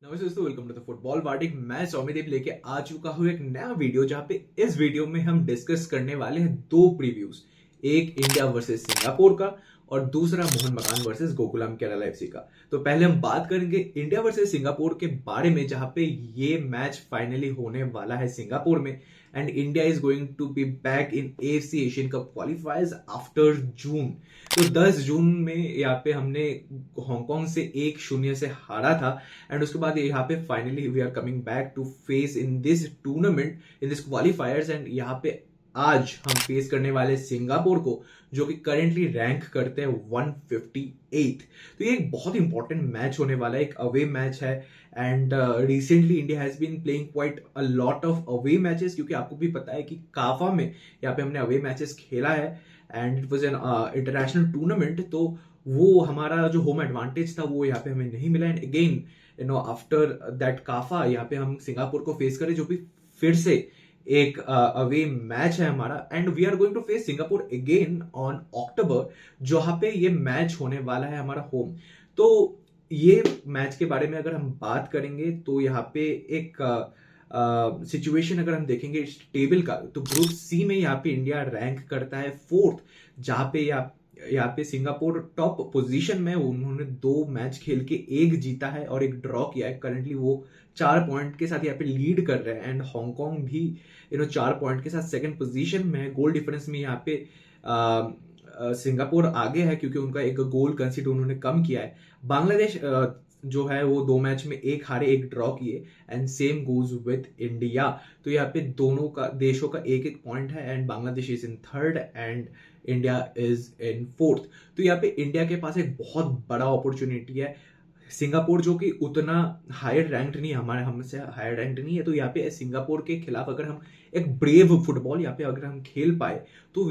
नमस्ते दोस्तों, welcome to the football वार्डिक। मैं सौम्यदेव लेके आ चुका हूँ एक नया वीडियो, जहाँ पे इस वीडियो में हम डिस्कस करने वाले हैं दो प्रीव्यूज। एक इंडिया वर्सेस सिंगापुर का और दूसरा मोहन बगान वर्सेस गोकुलम केरला एफसी का। तो पहले हम बात करेंगे इंडिया वर्सेस सिंगापुर के बारे में, जहाँ पे ये मैच फाइनली होने वाला है सिंगापुर में। And India is going to be back in FC Asian cup qualifiers after June. तो 10 जून में यहाँ पे हमने हांगकांग से 1-0 से हारा था। एंड उसके बाद यहाँ पे finally we are coming back to face in this tournament, in this qualifiers. And यहाँ पे आज हम फेस करने वाले सिंगापुर को, जो कि करेंटली रैंक करते हैं 158। तो ये एक बहुत इंपॉर्टेंट मैच होने वाला है, एक अवे मैच है। And recently India has been playing quite a lot of away matches, क्योंकि आपको भी पता है कि काफा में यहाँ पे हमने अवे मैचेस खेला है। And it was an international tournament, तो वो हमारा जो होम एडवांटेज था वो यहाँ पे हमें नहीं मिला। And again after that Kafa यहाँ पे हम सिंगापुर को फेस करें, जो भी फिर से एक अवे मैच है हमारा। And we are going to face Singapore again on October, जहां पे ये मैच होने वाला है हमारा होम। तो ये मैच के बारे में अगर हम बात करेंगे तो यहाँ पे एक सिचुएशन अगर हम देखेंगे इस टेबल का, तो ग्रुप सी में यहाँ पे इंडिया रैंक करता है 4th, जहां पे यहाँ पे सिंगापुर टॉप पोजीशन में। उन्होंने 2 मैच खेल के एक जीता है और एक ड्रॉ किया है। करंटली वो 4 पॉइंट के साथ यहाँ पे लीड कर रहे हैं। एंड हांगकांग भी 4 पॉइंट के साथ सेकंड पोजीशन में है। गोल डिफरेंस में यहाँ पे सिंगापुर आगे है, क्योंकि उनका एक गोल कंसीड उन्होंने कम किया है। बांग्लादेश जो है वो 2 मैच में एक हारे एक ड्रॉ किए। And same goes with India. तो यहाँ पे दोनों का देशों का एक एक पॉइंट है। And Bangladesh is in 3rd and India is in 4th। तो यहाँ पे इंडिया के पास एक बहुत बड़ा अपॉर्चुनिटी है। सिंगापुर जो कि उतना हायर रैंक्ड नहीं है, हमारे हमसे हायर रैंक्ड नहीं है। तो यहाँ पे सिंगापुर के खिलाफ अगर हम एक ब्रेव फुटबॉल यहाँ पे अगर हम खेल पाए, तो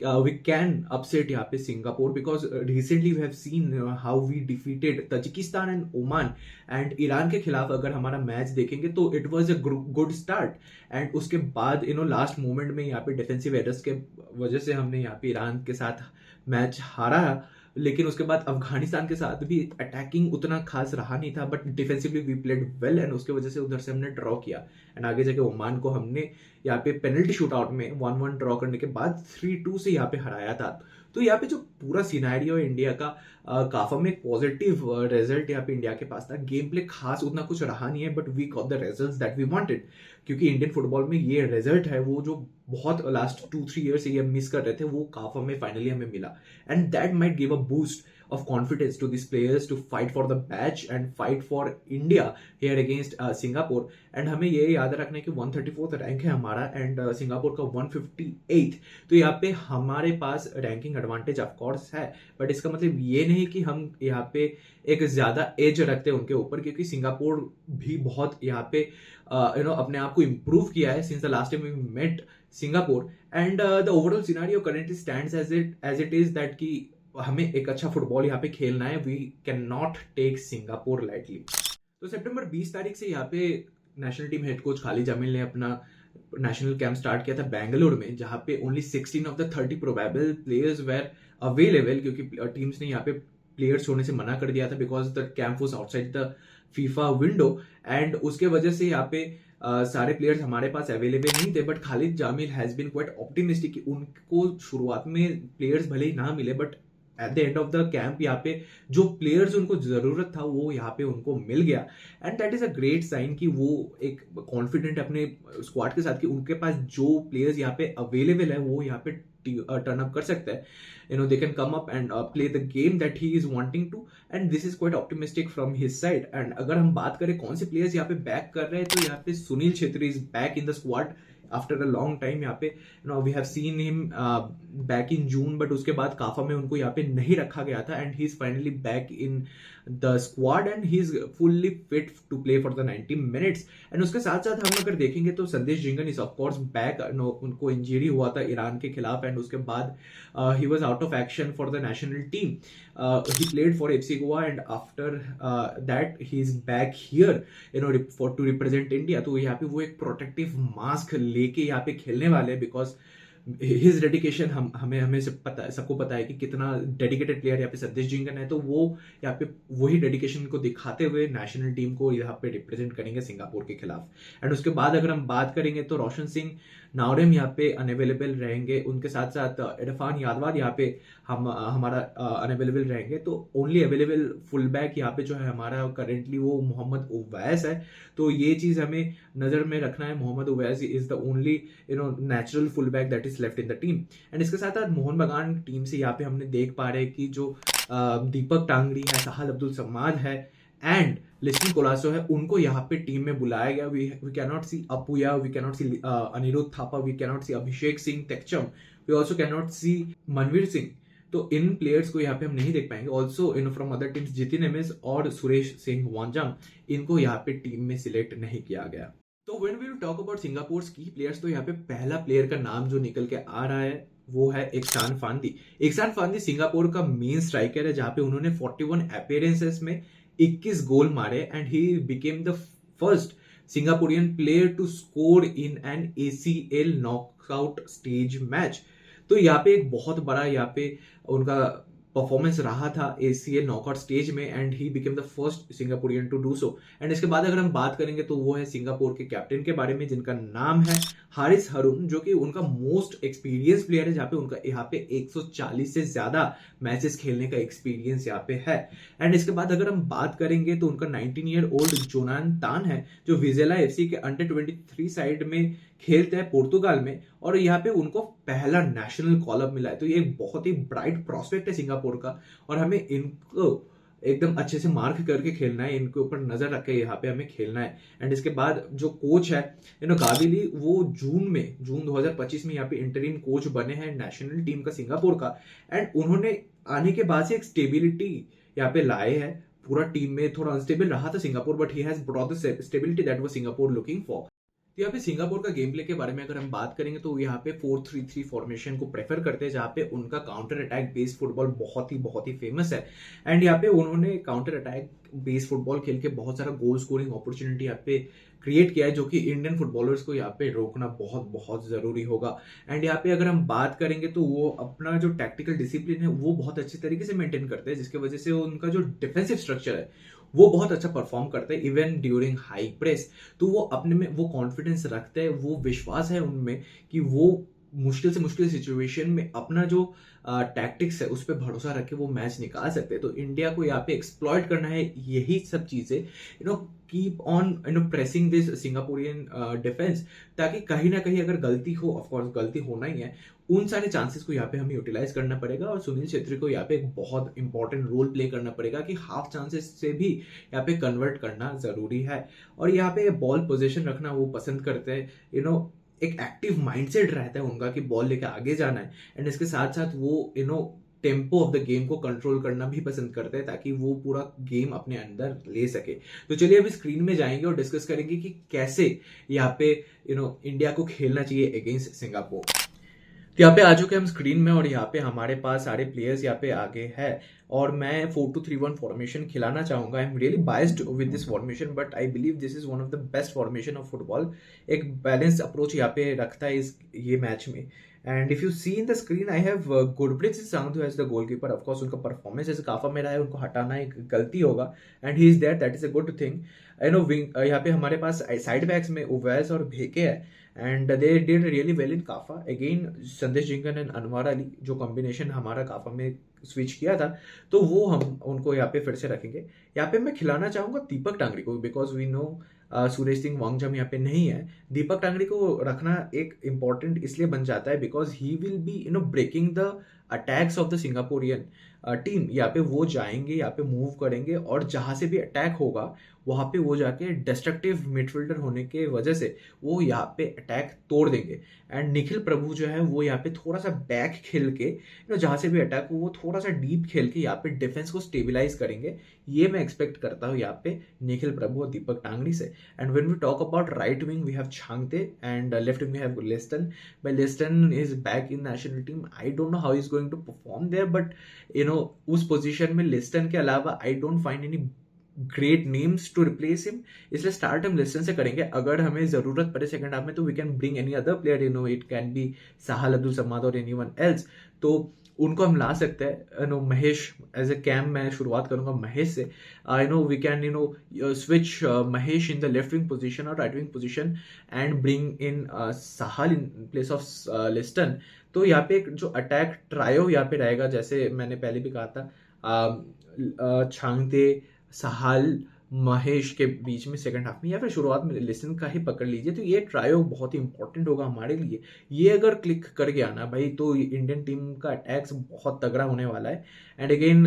we can upset यहाँ पे Singapore, because recently we have seen how we defeated Tajikistan and Oman. And Iran के खिलाफ अगर हमारा मैच देखेंगे तो it was a good start. And उसके बाद लास्ट मोमेंट में यहाँ पे डिफेंसिव एरर्स के वजह से हमने यहाँ पे ईरान के साथ मैच हारा। लेकिन उसके बाद अफगानिस्तान के साथ भी अटैकिंग उतना खास रहा नहीं था, but defensively we played well. And उसके वजह से उधर से हमने ड्रॉ किया। एंड आगे जाके ओमान को हमने यहाँ पे पेनल्टी शूट आउट में 1-1 ड्रॉ करने के बाद 3-2 से यहाँ पे हराया था। तो यहाँ पे जो पूरा सिनेरियो है इंडिया का, काफी में पॉजिटिव रिजल्ट यहाँ पे इंडिया के पास था। गेम प्ले खास उतना कुछ रहा नहीं है, but we got the results that we wanted. क्योंकि इंडियन फुटबॉल में ये रिजल्ट है वो जो बहुत लास्ट 2-3 ईयर से ये मिस कर रहे थे, वो काफी में फाइनली हमें मिला। And that might give a boost of confidence to these players to fight for the badge and fight for India here against Singapore. And हमें ये याद रखना है कि 134th रैंक है हमारा एंड सिंगापुर का 158। तो यहाँ पे हमारे पास रैंकिंग एडवांटेज ऑफ कोर्स है, बट इसका मतलब ये नहीं कि हम यहाँ पे एक ज्यादा एज रखते हैं उनके ऊपर, क्योंकि सिंगापुर भी बहुत यहाँ पे अपने आप को इम्प्रूव किया है since the last time we met Singapore. And the overall scenario currently stands as it is that कि हमें एक अच्छा फुटबॉल यहाँ पे खेलना है। We can not take Singapore lightly. तो सितंबर 20 तारीख से यहाँ पे national team head coach Khalid Jamil ने अपना नेशनल कैंप स्टार्ट किया था बेंगलुरु में, जहाँ पे only 16 of the 30 probable players were available, क्योंकि टीम्स ने यहाँ पे प्लेयर्स छोड़ने से मना कर दिया था because the camp was outside the FIFA window. And उसके वजह से यहाँ पे सारे प्लेयर्स हमारे पास अवेलेबल नहीं थे। But Khalid Jamil has been quite optimistic कि उनको शुरुआत में प्लेयर्स भले ही ना मिले, but at the end of the camp यहाँ पे जो प्लेयर्स उनको जरूरत था वो यहाँ पे उनको मिल गया। And that is a great sign कि वो एक कॉन्फिडेंट अपने स्क्वाड के साथ कि उनके पास जो प्लेयर्स यहाँ पे अवेलेबल है वो यहाँ पे टर्न अप कर सकते हैं। They can come up and play the game that he is wanting to. And this is quite optimistic from his side. And अगर हम बात करें कौन से प्लेयर्स यहाँ पे बैक कर रहे हैं, तो यहाँ पे Sunil Chhetri is back in the squad after a long time. यहाँ पे we have seen him back in June, but उसके बाद काफा में उनको यहाँ पे नहीं रखा गया था। And he is finally back in the squad and he is fully fit to play for the 90 minutes. And उसके साथ साथ हम अगर देखेंगे तो Sandesh Jhingan is of course back. उनको इंजरी हुआ था ईरान के खिलाफ, एंड उसके बाद he was out of action for the national team. he played for FC Goa and after that he is back here to represent India। तो यहाँ पे वो एक प्रोटेक्टिव मास्क लेके यहाँ पे खेलने वाले हैं, बिकॉज हिज डेडिकेशन हमें हमें सबको पता है कि कितना डेडिकेटेड प्लेयर यहाँ पे सतीश जिंगन है, तो वो यहाँ पे वही डेडिकेशन को दिखाते हुए नेशनल टीम को यहाँ पे रिप्रेजेंट करेंगे सिंगापुर के खिलाफ। एंड उसके बाद अगर हम बात करेंगे तो रोशन सिंह नावरेम यहाँ पे अनअवेलेबल रहेंगे, उनके साथ साथ इरफान यादवार यहाँ पे हमारा अनअवेलेबल रहेंगे। तो ओनली अवेलेबल फुल बैक यहाँ पे जो है हमारा करेंटली वो मोहम्मद उवैस है। तो ये चीज हमें नजर में रखना है, Mohammad Uvais is the only natural full back that is left in the team. And इसके साथ साथ मोहन बगान टीम से यहाँ पे हमने देख पा रहे हैं कि जो दीपक टांगड़ी है, साहल अब्दुल समाद है एंड लिस्टन कोलासो है, उनको यहाँ पे टीम में बुलाया गया। We can not see Apuia, we can not see Anirudh Thapa, we can not see Abhishek Singh Tekcham, we also can not see Manvir Singh. तो इन प्लेयर्स को यहाँ पे हम नहीं देख पाएंगे। Also from other teams Jitin MS और सुरेश सिंह वांजम, इनको यहाँ पे टीम में सिलेक्ट नहीं किया गया। तो when we talk about Singapore की प्लेयर्स, तो यहाँ पे पहला प्लेयर का नाम जो निकल के आ रहा है वो है इकसान फांदी। इकसान फांदी सिंगापुर का मेन स्ट्राइकर है, जहां पे उन्होंने 41 अपीयरेंसेस में 21 गोल मारे and he became the first Singaporean player to score in an ACL knockout stage match. तो यहाँ पे एक बहुत बड़ा यहाँ पे उनका परफॉर्मेंस रहा था ACL नॉकआउट स्टेज में and he became the first Singaporean to do so. And इसके बाद अगर हम बात करेंगे तो वो है सिंगापुर के कैप्टन के बारे में, जिनका नाम है हारिस हरून, जो कि उनका मोस्ट एक्सपीरियंस प्लेयर है, जहाँ पे उनका यहाँ पे 140 से ज्यादा मैचेस खेलने का एक्सपीरियंस यहाँ पे है। एंड इसके बाद अगर हम बात करेंगे तो उनका 19 ईयर ओल्ड जोनान तान है, जो विजेला FC के अंडर 23 साइड में खेलते हैं पुर्तगाल में, और यहाँ पे उनको पहला नेशनल कॉल अप मिला है। तो ये एक बहुत ही ब्राइट प्रोस्पेक्ट है सिंगापुर का, और हमें इनको एकदम अच्छे से मार्क करके खेलना है, इनके ऊपर नजर रख के यहाँ पे हमें खेलना है। एंड इसके बाद जो कोच है गाविली, वो जून 2025 में यहाँ पे इंटरिम कोच बने हैं नेशनल टीम का सिंगापुर का। एंड उन्होंने आने के बाद से एक स्टेबिलिटी यहाँ पे लाए हैं। पूरा टीम में थोड़ा अनस्टेबल रहा था Singapore, but he has brought the stability that was Singapore looking for. तो यहाँ पे सिंगापुर का गेम प्ले के बारे में अगर हम बात करेंगे तो यहाँ पे 4-3-3 फॉर्मेशन को प्रेफर करते हैं, जहाँ पे उनका काउंटर अटैक बेस्ड फुटबॉल बहुत ही फेमस है। एंड यहाँ पे उन्होंने काउंटर अटैक बेस्ड फुटबॉल खेल के बहुत सारा गोल स्कोरिंग अपॉर्चुनिटी यहाँ पे क्रिएट किया है, जो कि इंडियन फुटबॉलर्स को यहाँ पे रोकना बहुत जरूरी होगा। एंड यहाँ पे अगर हम बात करेंगे तो वो अपना जो टैक्टिकल डिसिप्लिन है वो बहुत अच्छे तरीके से मेंटेन करते हैं, जिसकी वजह से उनका जो डिफेंसिव स्ट्रक्चर है वो बहुत अच्छा परफॉर्म करते हैं इवन ड्यूरिंग हाई प्रेस। तो वो अपने में वो कॉन्फिडेंस रखते हैं, वो विश्वास है उनमें कि वो मुश्किल से मुश्किल सिचुएशन में अपना जो टैक्टिक्स है उस पर भरोसा रख के वो मैच निकाल सकते हैं। तो इंडिया को यहाँ पे एक्सप्लॉइट करना है यही सब चीजें, keep on pressing this Singaporean defence, ताकि कहीं ना कहीं अगर गलती हो, ऑफकोर्स गलती होना ही है, उन सारे चांसेस को यहाँ पे हमें यूटिलाइज करना पड़ेगा। और सुनील छेत्री को यहाँ पे एक बहुत इंपॉर्टेंट रोल प्ले करना पड़ेगा कि हाफ चांसेस से भी यहाँ पे कन्वर्ट करना जरूरी है। और यहाँ पे बॉल पोजीशन रखना वो पसंद करते हैं, एक एक्टिव माइंडसेट रहता है उनका कि बॉल लेके आगे जाना है। एंड इसके साथ साथ वो टेम्पो ऑफ द गेम को कंट्रोल करना भी पसंद करते हैं, ताकि वो पूरा गेम अपने अंदर ले सके। तो चलिए अभी स्क्रीन में जाएंगे और डिस्कस करेंगे कि कैसे यहाँ पे इंडिया को खेलना चाहिए अगेंस्ट सिंगापुर। तो यहाँ पे आ चुके हम स्क्रीन में, और यहाँ पे हमारे पास सारे प्लेयर्स यहाँ पे आगे है, और मैं 4-2-3-1 फॉर्मेशन खिलाना चाहूंगा। I am really biased with this formation, but I believe this is one of the best formation of football. एक बैलेंस अप्रोच यहाँ पे रखता है ये मैच में। And if you see in the screen, I have Gurpreet Singh Sandhu as the goalkeeper. Of course performance ऐसे काफा में रहा है, उनको हटाना एक गलती होगा, and he is there, that is a good thing. यहाँ पे हमारे पास साइड बैक्स में उवैस और भेके है, and they did really well in CAFA. Again Sandesh Jhingan and Anwar Ali, जो कॉम्बिनेशन हमारा काफा में स्विच किया था, तो वो हम उनको यहाँ पे फिर से रखेंगे। यहाँ पे मैं खिलाना चाहूंगा दीपक टांगड़ी को, because we know Suresh Singh Wangjam यहाँ पे नहीं है। दीपक टांगड़ी को रखना एक इंपॉर्टेंट इसलिए बन जाता है because he will be breaking the attacks of the Singaporean team. यहाँ पे वो जाएंगे, यहाँ पे मूव करेंगे, और जहां से भी अटैक होगा वहां पे वो जाके डिस्ट्रक्टिव मिडफील्डर होने के वजह से वो यहाँ पे अटैक तोड़ देंगे। एंड निखिल प्रभु जो है वो यहाँ पे थोड़ा सा बैक खेल के जहां से भी अटैक हो वो थोड़ा सा डीप खेल के यहाँ पे डिफेंस को स्टेबिलाइज करेंगे। ये मैं एक्सपेक्ट करता हूँ यहाँ पे निखिल प्रभु और दीपक टांगड़ी से। And when we talk about right wing we have Chhangte, and left wing we have Liston. By Liston is back in national team, I don't know how is going to perform there, but उस position में लिस्टन के अलावा I don't find any great names to replace him, इसलिए start हम लिस्टन से करेंगे। अगर हमें जरूरत पड़े सेकंड हाफ में तो we can bring any other player, it can be Sahal Abdul Samad और एनीवन एल्स, तो उनको हम ला सकते हैं। महेश एज ए कैम मैं शुरुआत करूंगा महेश से। We can switch Mahesh in the left wing position और right wing position and bring in Sahal in place of Liston. तो यहाँ पे जो अटैक ट्रायो यहाँ पे रहेगा, जैसे मैंने पहले भी कहा था, छांगते साहल महेश के बीच में सेकंड हाफ में, या फिर शुरुआत में लिस्टन का ही पकड़ लीजिए। तो ये ट्रायो बहुत ही इंपॉर्टेंट होगा हमारे लिए। ये अगर क्लिक कर गया ना भाई, तो इंडियन टीम का अटैक्स बहुत तगड़ा होने वाला है। एंड अगेन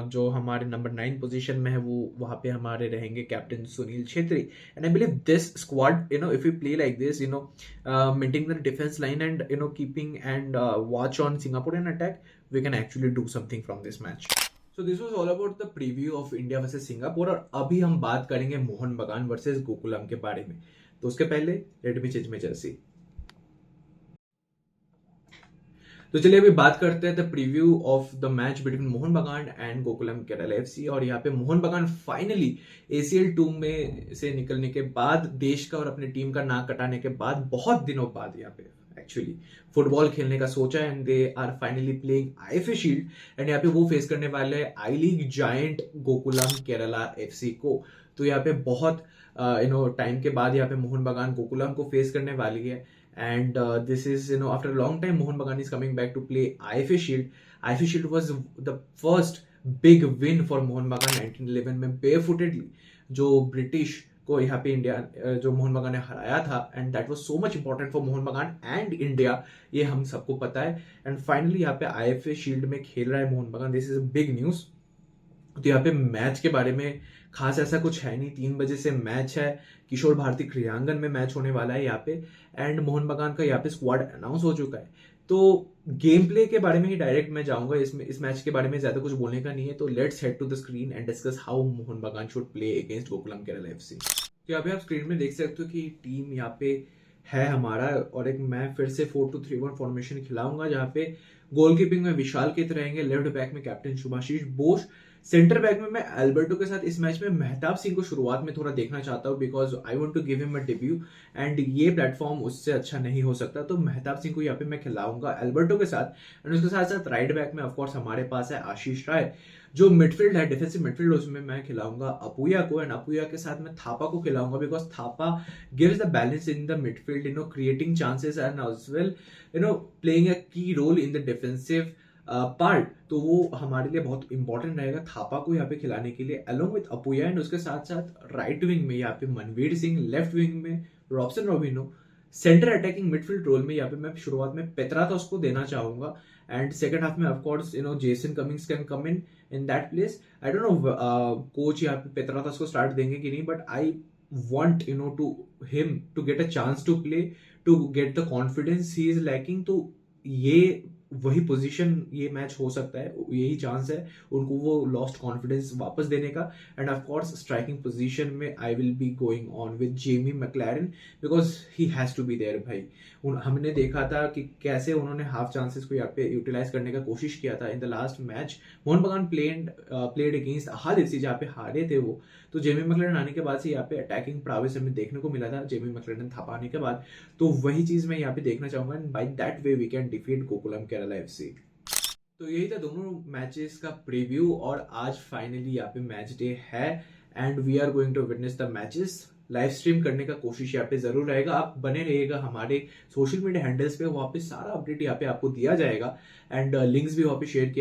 जो हमारे नंबर 9 पोजीशन में है वो वहाँ पे हमारे रहेंगे captain Sunil Chhetri. And I believe this squad, if you play like this, maintaining the defence line and keeping and watch on Singaporean attack, we can actually do something from this match. So this was all about the preview of India versus Singapore, और अभी हम बात करेंगे मोहन बगान versus Gokulam के बारे में। तो उसके पहले let me change my Jersey. तो चलिए अभी बात करते हैं the preview of the match between Mohan बगान एंड गोकुलम केरला एफसी। और यहाँ पे मोहन बगान फाइनली ACL 2 में से निकलने के बाद, देश का और अपनी टीम का नाक कटाने के बाद, बहुत दिनों बाद यहाँ पे एक्चुअली फुटबॉल खेलने का सोचा, and they are finally playing IFA shield. And यहाँ पे वो फेस करने वाले हैं I league giant Gokulam Kerala FC को। तो यहाँ पे बहुत टाइम के बाद यहाँ पे मोहन बगान गोकुलम को फेस करने वाली है। And this is, after a long time, Mohan Bagan is coming back to play IFA Shield. IFA Shield was the first big win for Mohan Bagan 1911 में barefootedly, जो ब्रिटिश को यहाँ पे इंडिया जो मोहन बगान ने हराया था, and that was so much important for Mohan बगान एंड इंडिया, ये हम सबको पता है। एंड फाइनली यहाँ पे IFA शील्ड में खेल रहा है मोहन बगान, this is a big news. तो यहाँ पे मैच के बारे में खास ऐसा कुछ है नहीं, 3 बजे से मैच है, किशोर भारती क्रीड़ांगन में मैच होने वाला है यहाँ पे। एंड मोहन बगान का यहाँ पे स्क्वाड अनाउंस हो चुका है। तो गेम प्ले के बारे में ही डायरेक्ट मैं जाऊंगा, इसमें इस मैच के बारे में ज्यादा कुछ बोलने का नहीं है। तो let's head to the screen and discuss how Mohun Bagan should play against Gokulam Kerala FC. तो यहाँ पे आप स्क्रीन में देख सकते हो कि टीम यहाँ पे है हमारा, और एक मैं फिर से 4-2-3-1 फॉर्मेशन खिलाऊंगा, जहाँ पे गोलकीपिंग में विशाल कित रहेंगे, लेफ्ट बैक में कैप्टन शुभाशीष बोस, सेंटर बैक में मैं एल्बर्टो के साथ इस मैच में मेहताब सिंह को शुरुआत में थोड़ा देखना चाहता हूँ, because I want to give him a debut, and ये प्लेटफॉर्म उससे अच्छा नहीं हो सकता। तो मेहताब सिंह को यहाँ पे मैं खिलाऊंगा एल्बर्टो के साथ। एंड उसके साथ साथ राइट बैक में ऑफकोर्स हमारे पास है आशीष राय। जो मिडफील्ड है, डिफेंसिव मिडफील्ड, उसमें मैं खिलाऊंगा अपुया को, एंड अपुया के साथ मैं थापा को खिलाऊंगा, because Thapa gives the balance in the midfield, creating chances and as well playing a key role in the defensive part. तो वो हमारे लिए बहुत इंपॉर्टेंट रहेगा थापा को यहाँ पे खिलाने के लिए, अलोंग विथ अपुया। एंड उसके साथ साथ राइट विंग में यहाँ पे मनवीर सिंह, लेफ्ट विंग में Robson Robinho, centre attacking midfield role में यहाँ पे मैं शुरुआत में पेत्रातोस को देना चाहूंगा। एंड सेकंड हाफ में of course Jason Cummings can come in that place. I don't know coach यहाँ पे पेत्रातोस को स्टार्ट देंगे कि नहीं, but I want to get a chance to play, to get the confidence he is lacking। तो ये वही position ये मैच हो सकता है, यही चांस है उनको वो लॉस्ट कॉन्फिडेंस वापस देने का। And of course striking position में I will be going on with Jamie Maclaren, because he has to be there भाई। हमने देखा था कि कैसे उन्होंने हाफ चांसेस को यहाँ पे यूटिलाइज करने का कोशिश किया था in the last match. Mohan बगान प्लेड अगेंस्ट हाल एफसी, जहाँ पे हारे थे वो। तो जेमी मैक्लैरन आने के बाद से यहाँ पे अटैकिंग प्रावेस हमें देखने को मिला था जेमी मैक्लैरन थापा आने के बाद। तो वही चीज मैं यहाँ पे देखना चाहूंगा, and by that way we can defeat Gokulam Kerala FC. तो यही था दोनों मैचेस का प्रीव्यू, और आज फाइनली यहाँ पे मैच डे है, and we are going to witness the matches. Live stream करने का कोशिश यहाँ पे जरूर रहेगा, आप बने रहिएगा हमारे सोशल मीडिया हैंडल्स पे, वहाँ पे सारा अपडेट यहाँ पे आपको दिया जाएगा, एंड लिंक्स भी वहाँ पे शेयर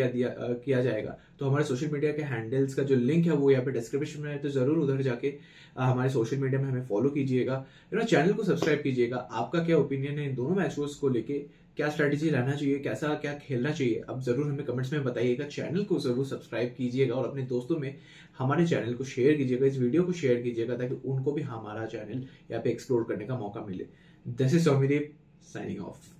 किया जाएगा। तो हमारे सोशल मीडिया के हैंडल्स का जो लिंक है वो यहाँ पे डिस्क्रिप्शन में है, तो जरूर उधर जाके हमारे सोशल मीडिया में हमें फॉलो कीजिएगा, चैनल को सब्सक्राइब कीजिएगा। आपका क्या ओपिनियन है इन दोनों मैचेस को लेके, क्या स्ट्रेटेजी रहना चाहिए, कैसा क्या खेलना चाहिए, अब जरूर हमें कमेंट्स में बताइएगा। चैनल को जरूर सब्सक्राइब कीजिएगा और अपने दोस्तों में हमारे चैनल को शेयर कीजिएगा, इस वीडियो को शेयर कीजिएगा, ताकि उनको भी हमारा चैनल यहाँ पे एक्सप्लोर करने का मौका मिले। This is Soumyadeep signing off.